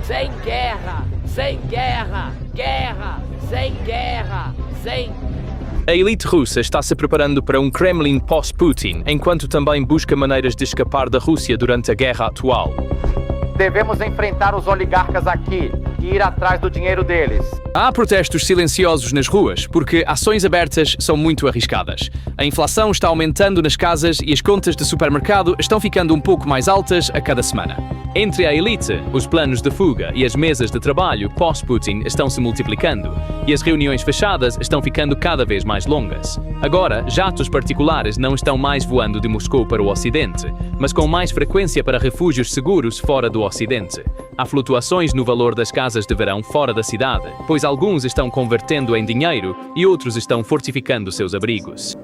sem guerra, sem guerra, guerra, sem guerra, sem... A elite russa está se preparando para um Kremlin pós-Putin, enquanto também busca maneiras de escapar da Rússia durante a guerra atual. Devemos enfrentar os oligarcas aqui e ir atrás do dinheiro deles. Há protestos silenciosos nas ruas, porque ações abertas são muito arriscadas. A inflação está aumentando nas casas e as contas de supermercado estão ficando um pouco mais altas a cada semana. Entre a elite, os planos de fuga e as mesas de trabalho pós-Putin estão se multiplicando, e as reuniões fechadas estão ficando cada vez mais longas. Agora, jatos particulares não estão mais voando de Moscou para o Ocidente, mas com mais frequência para refúgios seguros fora do Ocidente. Há flutuações no valor das casas de verão fora da cidade, pois alguns estão convertendo em dinheiro e outros estão fortificando seus abrigos.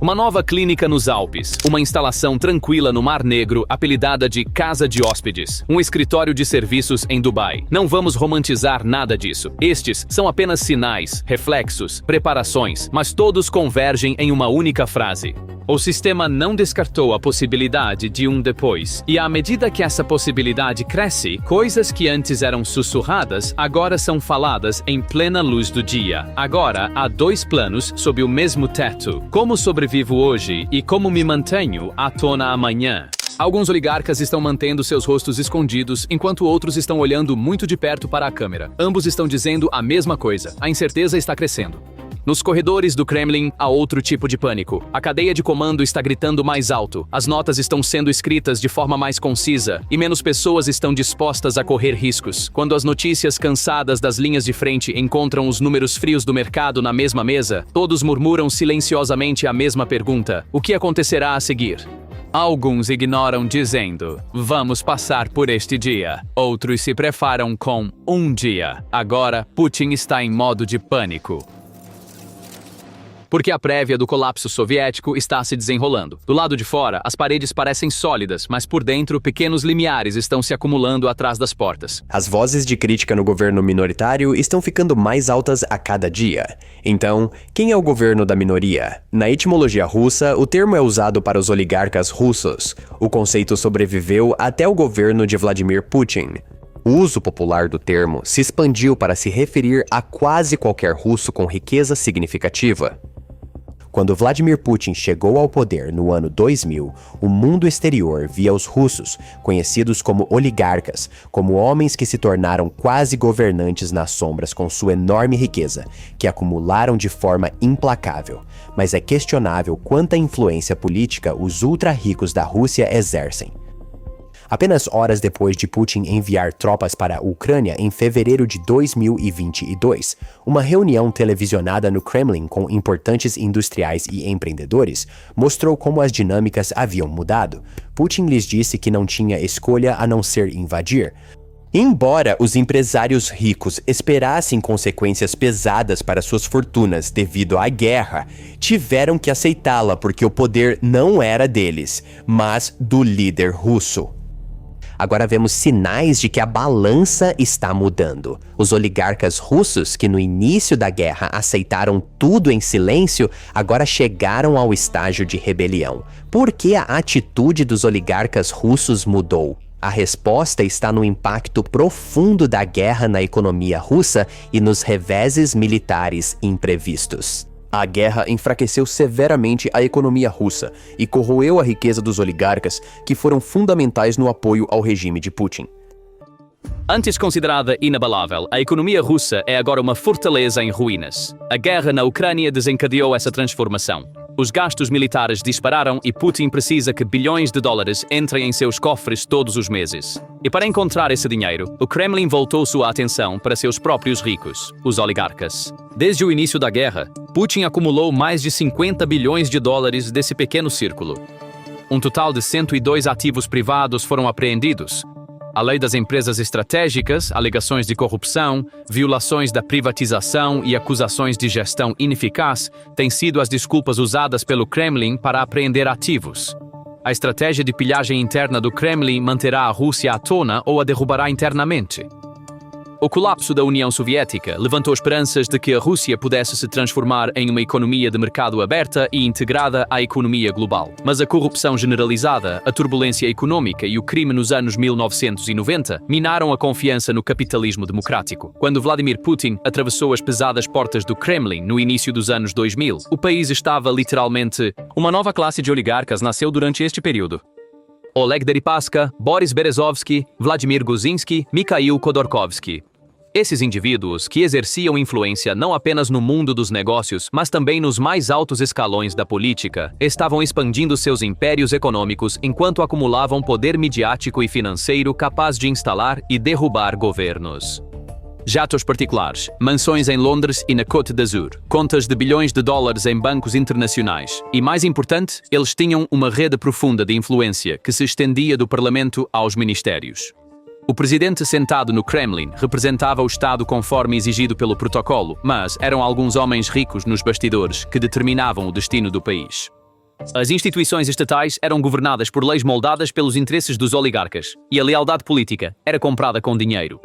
Uma nova clínica nos Alpes, uma instalação tranquila no Mar Negro apelidada de Casa de Hóspedes, um escritório de serviços em Dubai. Não vamos romantizar nada disso. Estes são apenas sinais, reflexos, preparações, mas todos convergem em uma única frase. O sistema não descartou a possibilidade de um depois, e à medida que essa possibilidade cresce, coisas que antes eram sussurradas agora são faladas em plena luz do dia. Agora há dois planos sob o mesmo teto: como sobrevivo hoje e como me mantenho à tona amanhã. Alguns oligarcas estão mantendo seus rostos escondidos, enquanto outros estão olhando muito de perto para a câmera. Ambos estão dizendo a mesma coisa: a incerteza está crescendo. Nos corredores do Kremlin, há outro tipo de pânico. A cadeia de comando está gritando mais alto, as notas estão sendo escritas de forma mais concisa, e menos pessoas estão dispostas a correr riscos. Quando as notícias cansadas das linhas de frente encontram os números frios do mercado na mesma mesa, todos murmuram silenciosamente a mesma pergunta: o que acontecerá a seguir? Alguns ignoram dizendo: vamos passar por este dia. Outros se preparam com um dia. Agora, Putin está em modo de pânico, porque a prévia do colapso soviético está se desenrolando. Do lado de fora, as paredes parecem sólidas, mas por dentro, pequenos limiares estão se acumulando atrás das portas. As vozes de crítica no governo minoritário estão ficando mais altas a cada dia. Então, quem é o governo da minoria? Na etimologia russa, o termo é usado para os oligarcas russos. O conceito sobreviveu até o governo de Vladimir Putin. O uso popular do termo se expandiu para se referir a quase qualquer russo com riqueza significativa. Quando Vladimir Putin chegou ao poder no ano 2000, o mundo exterior via os russos, conhecidos como oligarcas, como homens que se tornaram quase governantes nas sombras com sua enorme riqueza, que acumularam de forma implacável. Mas é questionável quanta influência política os ultra-ricos da Rússia exercem. Apenas horas depois de Putin enviar tropas para a Ucrânia em fevereiro de 2022, uma reunião televisionada no Kremlin com importantes industriais e empreendedores mostrou como as dinâmicas haviam mudado. Putin lhes disse que não tinha escolha a não ser invadir. Embora os empresários ricos esperassem consequências pesadas para suas fortunas devido à guerra, tiveram que aceitá-la porque o poder não era deles, mas do líder russo. Agora vemos sinais de que a balança está mudando. Os oligarcas russos, que no início da guerra aceitaram tudo em silêncio, agora chegaram ao estágio de rebelião. Por que a atitude dos oligarcas russos mudou? A resposta está no impacto profundo da guerra na economia russa e nos reveses militares imprevistos. A guerra enfraqueceu severamente a economia russa e corroeu a riqueza dos oligarcas, que foram fundamentais no apoio ao regime de Putin. Antes considerada inabalável, a economia russa é agora uma fortaleza em ruínas. A guerra na Ucrânia desencadeou essa transformação. Os gastos militares dispararam e Putin precisa que bilhões de dólares entrem em seus cofres todos os meses. E para encontrar esse dinheiro, o Kremlin voltou sua atenção para seus próprios ricos, os oligarcas. Desde o início da guerra, Putin acumulou mais de 50 bilhões de dólares desse pequeno círculo. Um total de 102 ativos privados foram apreendidos. A lei das empresas estratégicas, alegações de corrupção, violações da privatização e acusações de gestão ineficaz têm sido as desculpas usadas pelo Kremlin para apreender ativos. A estratégia de pilhagem interna do Kremlin manterá a Rússia à tona ou a derrubará internamente. O colapso da União Soviética levantou esperanças de que a Rússia pudesse se transformar em uma economia de mercado aberta e integrada à economia global. Mas a corrupção generalizada, a turbulência econômica e o crime nos anos 1990 minaram a confiança no capitalismo democrático. Quando Vladimir Putin atravessou as pesadas portas do Kremlin no início dos anos 2000, o país estava literalmente... Uma nova classe de oligarcas nasceu durante este período. Oleg Deripaska, Boris Berezovsky, Vladimir Guzinski, Mikhail Khodorkovsky. Esses indivíduos, que exerciam influência não apenas no mundo dos negócios, mas também nos mais altos escalões da política, estavam expandindo seus impérios econômicos enquanto acumulavam poder midiático e financeiro capaz de instalar e derrubar governos. Jatos particulares, mansões em Londres e na Côte d'Azur, contas de bilhões de dólares em bancos internacionais. E mais importante, eles tinham uma rede profunda de influência que se estendia do parlamento aos ministérios. O presidente sentado no Kremlin representava o Estado conforme exigido pelo protocolo, mas eram alguns homens ricos nos bastidores que determinavam o destino do país. As instituições estatais eram governadas por leis moldadas pelos interesses dos oligarcas, e a lealdade política era comprada com dinheiro.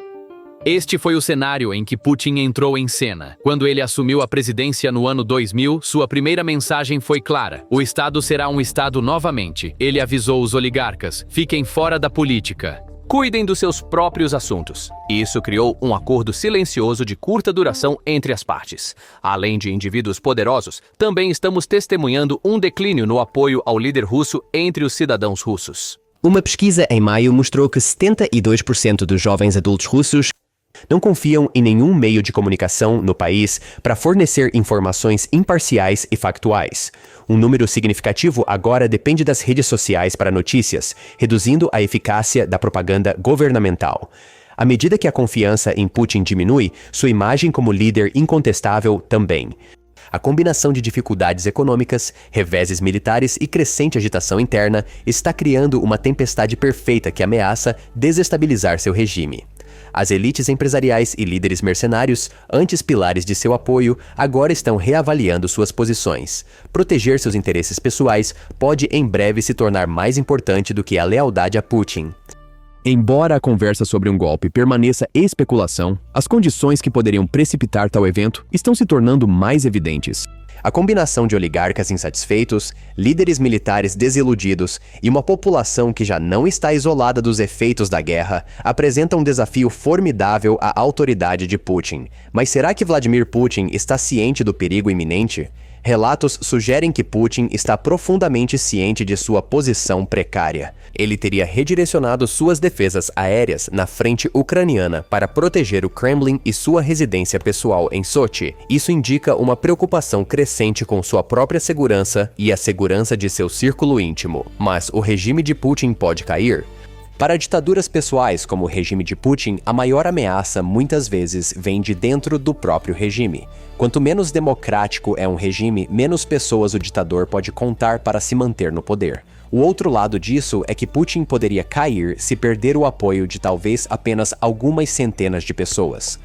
Este foi o cenário em que Putin entrou em cena. Quando ele assumiu a presidência no ano 2000, sua primeira mensagem foi clara: o Estado será um Estado novamente. Ele avisou os oligarcas: fiquem fora da política. Cuidem dos seus próprios assuntos. Isso criou um acordo silencioso de curta duração entre as partes. Além de indivíduos poderosos, também estamos testemunhando um declínio no apoio ao líder russo entre os cidadãos russos. Uma pesquisa em maio mostrou que 72% dos jovens adultos russos não confiam em nenhum meio de comunicação no país para fornecer informações imparciais e factuais. Um número significativo agora depende das redes sociais para notícias, reduzindo a eficácia da propaganda governamental. À medida que a confiança em Putin diminui, sua imagem como líder incontestável também. A combinação de dificuldades econômicas, reveses militares e crescente agitação interna está criando uma tempestade perfeita que ameaça desestabilizar seu regime. As elites empresariais e líderes mercenários, antes pilares de seu apoio, agora estão reavaliando suas posições. Proteger seus interesses pessoais pode em breve se tornar mais importante do que a lealdade a Putin. Embora a conversa sobre um golpe permaneça especulação, as condições que poderiam precipitar tal evento estão se tornando mais evidentes. A combinação de oligarcas insatisfeitos, líderes militares desiludidos e uma população que já não está isolada dos efeitos da guerra apresenta um desafio formidável à autoridade de Putin. Mas será que Vladimir Putin está ciente do perigo iminente? Relatos sugerem que Putin está profundamente ciente de sua posição precária. Ele teria redirecionado suas defesas aéreas na frente ucraniana para proteger o Kremlin e sua residência pessoal em Sochi. Isso indica uma preocupação crescente com sua própria segurança e a segurança de seu círculo íntimo. Mas o regime de Putin pode cair? Para ditaduras pessoais como o regime de Putin, a maior ameaça muitas vezes vem de dentro do próprio regime. Quanto menos democrático é um regime, menos pessoas o ditador pode contar para se manter no poder. O outro lado disso é que Putin poderia cair se perder o apoio de talvez apenas algumas centenas de pessoas.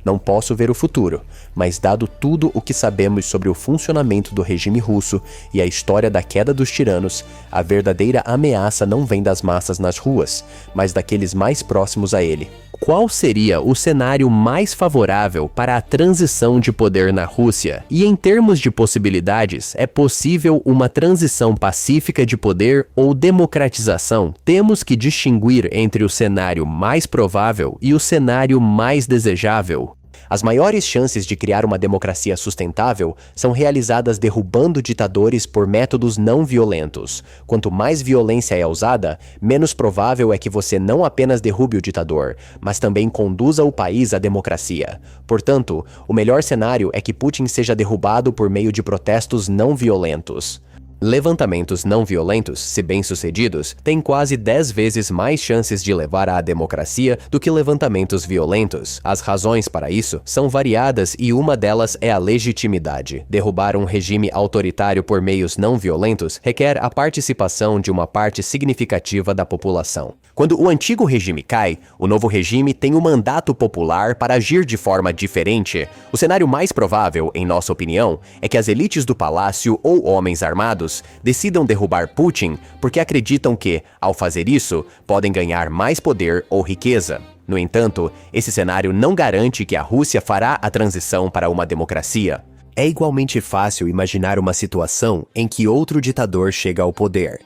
Não posso ver o futuro, mas dado tudo o que sabemos sobre o funcionamento do regime russo e a história da queda dos tiranos, a verdadeira ameaça não vem das massas nas ruas, mas daqueles mais próximos a ele. Qual seria o cenário mais favorável para a transição de poder na Rússia? E em termos de possibilidades, é possível uma transição pacífica de poder ou democratização? Temos que distinguir entre o cenário mais provável e o cenário mais desejável. As maiores chances de criar uma democracia sustentável são realizadas derrubando ditadores por métodos não violentos. Quanto mais violência é usada, menos provável é que você não apenas derrube o ditador, mas também conduza o país à democracia. Portanto, o melhor cenário é que Putin seja derrubado por meio de protestos não violentos. Levantamentos não violentos, se bem-sucedidos, têm quase 10 vezes mais chances de levar à democracia do que levantamentos violentos. As razões para isso são variadas e uma delas é a legitimidade. Derrubar um regime autoritário por meios não violentos requer a participação de uma parte significativa da população. Quando o antigo regime cai, o novo regime tem um mandato popular para agir de forma diferente. O cenário mais provável, em nossa opinião, é que as elites do palácio ou homens armados decidam derrubar Putin porque acreditam que, ao fazer isso, podem ganhar mais poder ou riqueza. No entanto, esse cenário não garante que a Rússia fará a transição para uma democracia. É igualmente fácil imaginar uma situação em que outro ditador chega ao poder.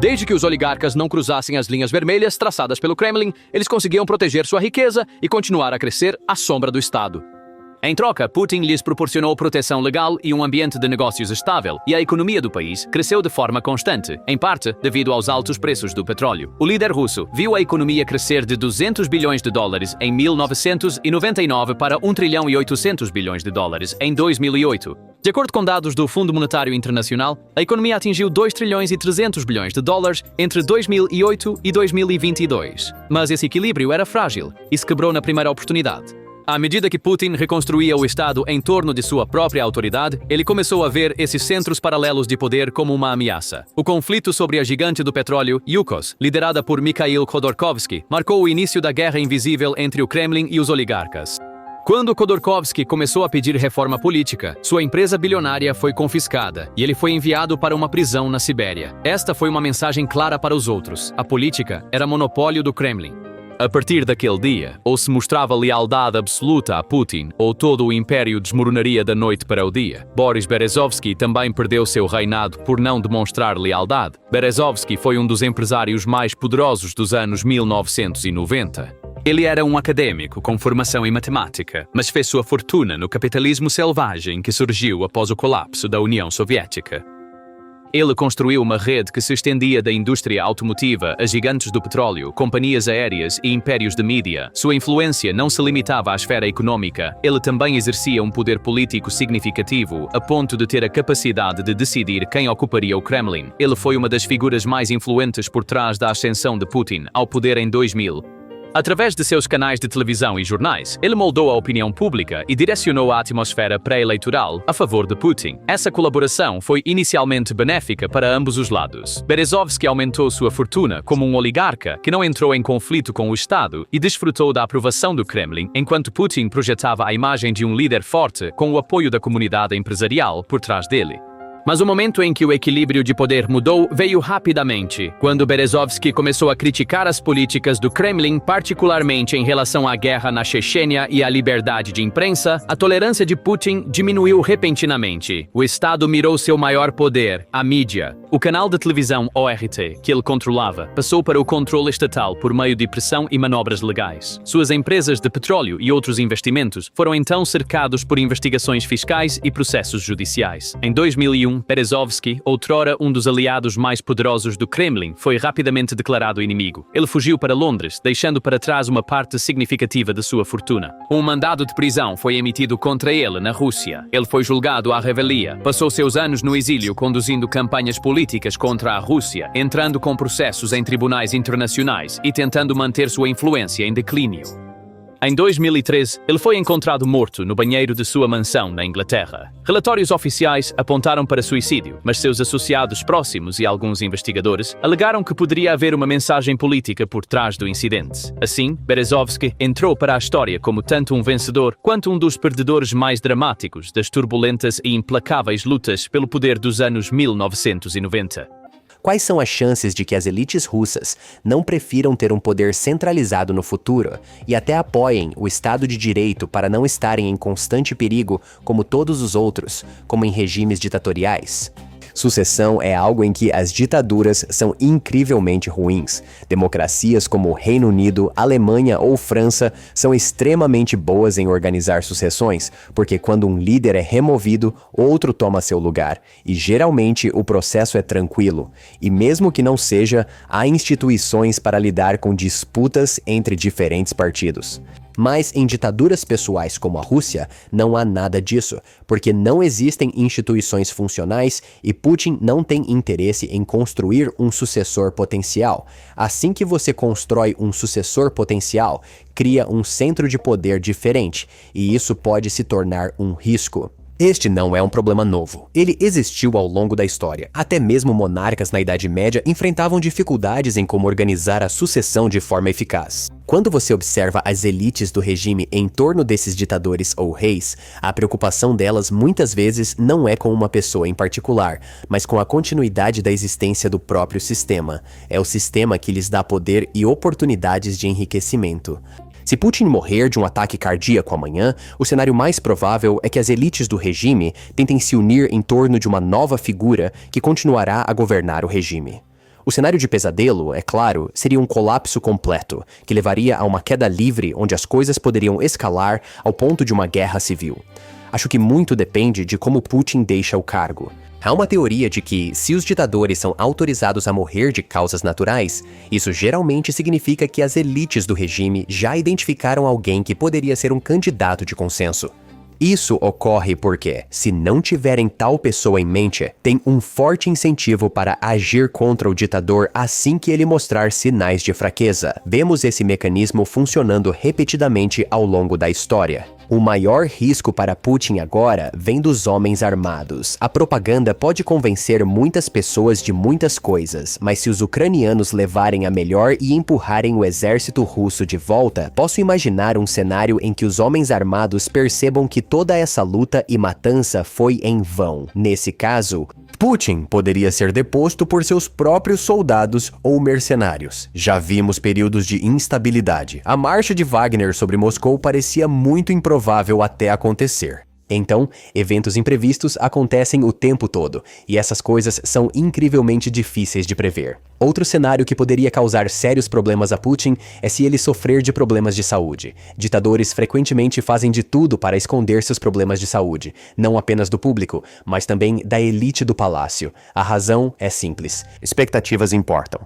Desde que os oligarcas não cruzassem as linhas vermelhas traçadas pelo Kremlin, eles conseguiam proteger sua riqueza e continuar a crescer à sombra do Estado. Em troca, Putin lhes proporcionou proteção legal e um ambiente de negócios estável, e a economia do país cresceu de forma constante, em parte devido aos altos preços do petróleo. O líder russo viu a economia crescer de 200 bilhões de dólares em 1999 para 1 trilhão e 800 bilhões de dólares em 2008. De acordo com dados do Fundo Monetário Internacional, a economia atingiu 2 trilhões e 300 bilhões de dólares entre 2008 e 2022. Mas esse equilíbrio era frágil e se quebrou na primeira oportunidade. À medida que Putin reconstruía o Estado em torno de sua própria autoridade, ele começou a ver esses centros paralelos de poder como uma ameaça. O conflito sobre a gigante do petróleo, Yukos, liderada por Mikhail Khodorkovsky, marcou o início da guerra invisível entre o Kremlin e os oligarcas. Quando Khodorkovsky começou a pedir reforma política, sua empresa bilionária foi confiscada e ele foi enviado para uma prisão na Sibéria. Esta foi uma mensagem clara para os outros: a política era monopólio do Kremlin. A partir daquele dia, ou se mostrava lealdade absoluta a Putin, ou todo o império desmoronaria da noite para o dia. Boris Berezovsky também perdeu seu reinado por não demonstrar lealdade. Berezovsky foi um dos empresários mais poderosos dos anos 1990. Ele era um acadêmico com formação em matemática, mas fez sua fortuna no capitalismo selvagem que surgiu após o colapso da União Soviética. Ele construiu uma rede que se estendia da indústria automotiva a gigantes do petróleo, companhias aéreas e impérios de mídia. Sua influência não se limitava à esfera econômica, ele também exercia um poder político significativo, a ponto de ter a capacidade de decidir quem ocuparia o Kremlin. Ele foi uma das figuras mais influentes por trás da ascensão de Putin ao poder em 2000. Através de seus canais de televisão e jornais, ele moldou a opinião pública e direcionou a atmosfera pré-eleitoral a favor de Putin. Essa colaboração foi inicialmente benéfica para ambos os lados. Berezovsky aumentou sua fortuna como um oligarca que não entrou em conflito com o Estado e desfrutou da aprovação do Kremlin, enquanto Putin projetava a imagem de um líder forte com o apoio da comunidade empresarial por trás dele. Mas o momento em que o equilíbrio de poder mudou veio rapidamente, quando Berezovsky começou a criticar as políticas do Kremlin, particularmente em relação à guerra na Chechênia e à liberdade de imprensa. A tolerância de Putin diminuiu repentinamente. O Estado mirou seu maior poder, a mídia. O canal de televisão ORT, que ele controlava, passou para o controle estatal por meio de pressão e manobras legais. Suas empresas de petróleo e outros investimentos foram então cercados por investigações fiscais e processos judiciais. Em 2001, Berezovsky, outrora um dos aliados mais poderosos do Kremlin, foi rapidamente declarado inimigo. Ele fugiu para Londres, deixando para trás uma parte significativa de sua fortuna. Um mandado de prisão foi emitido contra ele na Rússia. Ele foi julgado à revelia, passou seus anos no exílio conduzindo campanhas políticas contra a Rússia, entrando com processos em tribunais internacionais e tentando manter sua influência em declínio. Em 2013, ele foi encontrado morto no banheiro de sua mansão na Inglaterra. Relatórios oficiais apontaram para suicídio, mas seus associados próximos e alguns investigadores alegaram que poderia haver uma mensagem política por trás do incidente. Assim, Berezovsky entrou para a história como tanto um vencedor quanto um dos perdedores mais dramáticos das turbulentas e implacáveis lutas pelo poder dos anos 1990. Quais são as chances de que as elites russas não prefiram ter um poder centralizado no futuro e até apoiem o Estado de Direito para não estarem em constante perigo como todos os outros, como em regimes ditatoriais? Sucessão é algo em que as ditaduras são incrivelmente ruins. Democracias como o Reino Unido, Alemanha ou França são extremamente boas em organizar sucessões, porque quando um líder é removido, outro toma seu lugar, e geralmente o processo é tranquilo. E mesmo que não seja, há instituições para lidar com disputas entre diferentes partidos. Mas em ditaduras pessoais como a Rússia, não há nada disso, porque não existem instituições funcionais e Putin não tem interesse em construir um sucessor potencial. Assim que você constrói um sucessor potencial, cria um centro de poder diferente, e isso pode se tornar um risco. Este não é um problema novo. Ele existiu ao longo da história. Até mesmo monarcas na Idade Média enfrentavam dificuldades em como organizar a sucessão de forma eficaz. Quando você observa as elites do regime em torno desses ditadores ou reis, a preocupação delas muitas vezes não é com uma pessoa em particular, mas com a continuidade da existência do próprio sistema. É o sistema que lhes dá poder e oportunidades de enriquecimento. Se Putin morrer de um ataque cardíaco amanhã, o cenário mais provável é que as elites do regime tentem se unir em torno de uma nova figura que continuará a governar o regime. O cenário de pesadelo, é claro, seria um colapso completo, que levaria a uma queda livre onde as coisas poderiam escalar ao ponto de uma guerra civil. Acho que muito depende de como Putin deixa o cargo. Há uma teoria de que, se os ditadores são autorizados a morrer de causas naturais, isso geralmente significa que as elites do regime já identificaram alguém que poderia ser um candidato de consenso. Isso ocorre porque, se não tiverem tal pessoa em mente, tem um forte incentivo para agir contra o ditador assim que ele mostrar sinais de fraqueza. Vemos esse mecanismo funcionando repetidamente ao longo da história. O maior risco para Putin agora vem dos homens armados. A propaganda pode convencer muitas pessoas de muitas coisas, mas se os ucranianos levarem a melhor e empurrarem o exército russo de volta, posso imaginar um cenário em que os homens armados percebam que toda essa luta e matança foi em vão. Nesse caso, Putin poderia ser deposto por seus próprios soldados ou mercenários. Já vimos períodos de instabilidade. A marcha de Wagner sobre Moscou parecia muito improvável até acontecer. Então, eventos imprevistos acontecem o tempo todo, e essas coisas são incrivelmente difíceis de prever. Outro cenário que poderia causar sérios problemas a Putin é se ele sofrer de problemas de saúde. Ditadores frequentemente fazem de tudo para esconder seus problemas de saúde, não apenas do público, mas também da elite do palácio. A razão é simples: expectativas importam.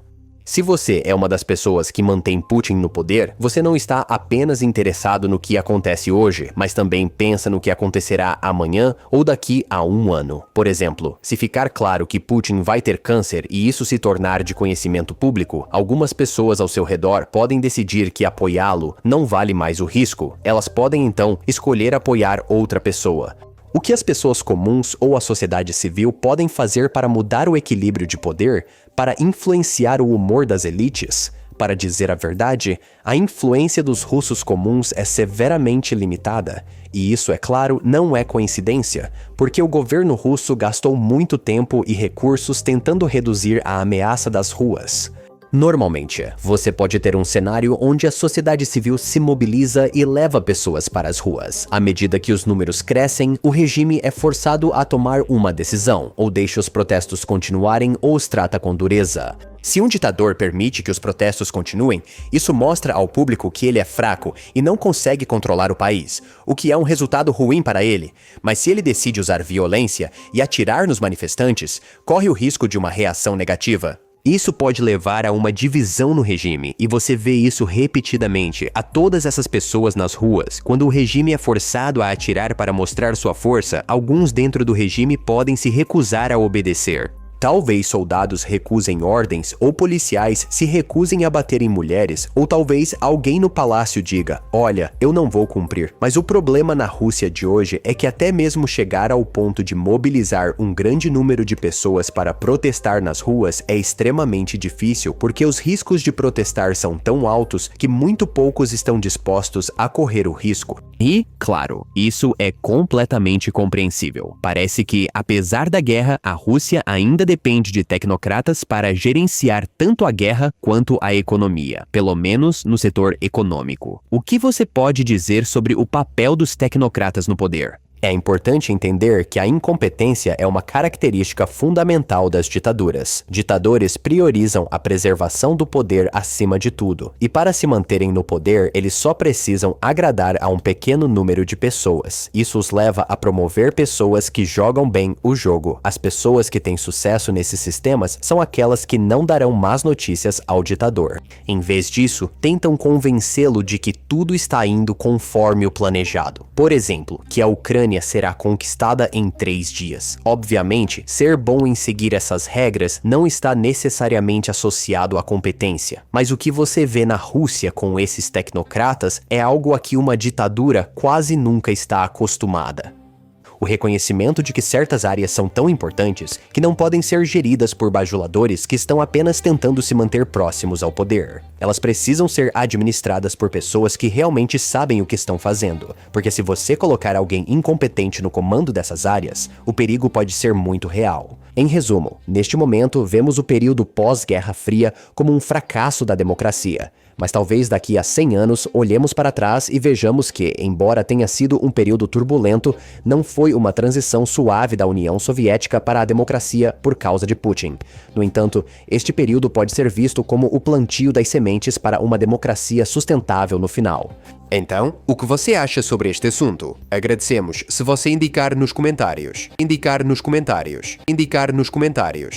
Se você é uma das pessoas que mantém Putin no poder, você não está apenas interessado no que acontece hoje, mas também pensa no que acontecerá amanhã ou daqui a um ano. Por exemplo, se ficar claro que Putin vai ter câncer e isso se tornar de conhecimento público, algumas pessoas ao seu redor podem decidir que apoiá-lo não vale mais o risco. Elas podem então escolher apoiar outra pessoa. O que as pessoas comuns ou a sociedade civil podem fazer para mudar o equilíbrio de poder, para influenciar o humor das elites? Para dizer a verdade, a influência dos russos comuns é severamente limitada. E isso, é claro, não é coincidência, porque o governo russo gastou muito tempo e recursos tentando reduzir a ameaça das ruas. Normalmente, você pode ter um cenário onde a sociedade civil se mobiliza e leva pessoas para as ruas. À medida que os números crescem, o regime é forçado a tomar uma decisão, ou deixa os protestos continuarem ou os trata com dureza. Se um ditador permite que os protestos continuem, isso mostra ao público que ele é fraco e não consegue controlar o país, o que é um resultado ruim para ele. Mas se ele decide usar violência e atirar nos manifestantes, corre o risco de uma reação negativa. Isso pode levar a uma divisão no regime, e você vê isso repetidamente a todas essas pessoas nas ruas. Quando o regime é forçado a atirar para mostrar sua força, alguns dentro do regime podem se recusar a obedecer. Talvez soldados recusem ordens ou policiais se recusem a bater em mulheres, ou talvez alguém no palácio diga: olha, eu não vou cumprir. Mas o problema na Rússia de hoje é que até mesmo chegar ao ponto de mobilizar um grande número de pessoas para protestar nas ruas é extremamente difícil, porque os riscos de protestar são tão altos que muito poucos estão dispostos a correr o risco. E, claro, isso é completamente compreensível. Parece que, apesar da guerra, a Rússia ainda depende de tecnocratas para gerenciar tanto a guerra quanto a economia, pelo menos no setor econômico. O que você pode dizer sobre o papel dos tecnocratas no poder? É importante entender que a incompetência é uma característica fundamental das ditaduras. Ditadores priorizam a preservação do poder acima de tudo, e para se manterem no poder, eles só precisam agradar a um pequeno número de pessoas. Isso os leva a promover pessoas que jogam bem o jogo. As pessoas que têm sucesso nesses sistemas são aquelas que não darão más notícias ao ditador. Em vez disso, tentam convencê-lo de que tudo está indo conforme o planejado. Por exemplo, que a Ucrânia será conquistada em 3 dias. Obviamente, ser bom em seguir essas regras não está necessariamente associado à competência, mas o que você vê na Rússia com esses tecnocratas é algo a que uma ditadura quase nunca está acostumada. o reconhecimento de que certas áreas são tão importantes que não podem ser geridas por bajuladores que estão apenas tentando se manter próximos ao poder. Elas precisam ser administradas por pessoas que realmente sabem o que estão fazendo, porque se você colocar alguém incompetente no comando dessas áreas, o perigo pode ser muito real. Em resumo, neste momento, vemos o período pós-Guerra Fria como um fracasso da democracia. Mas talvez daqui a 100 anos olhemos para trás e vejamos que, embora tenha sido um período turbulento, não foi uma transição suave da União Soviética para a democracia por causa de Putin. No entanto, este período pode ser visto como o plantio das sementes para uma democracia sustentável no final. Então, o que você acha sobre este assunto? Agradecemos se você indicar nos comentários.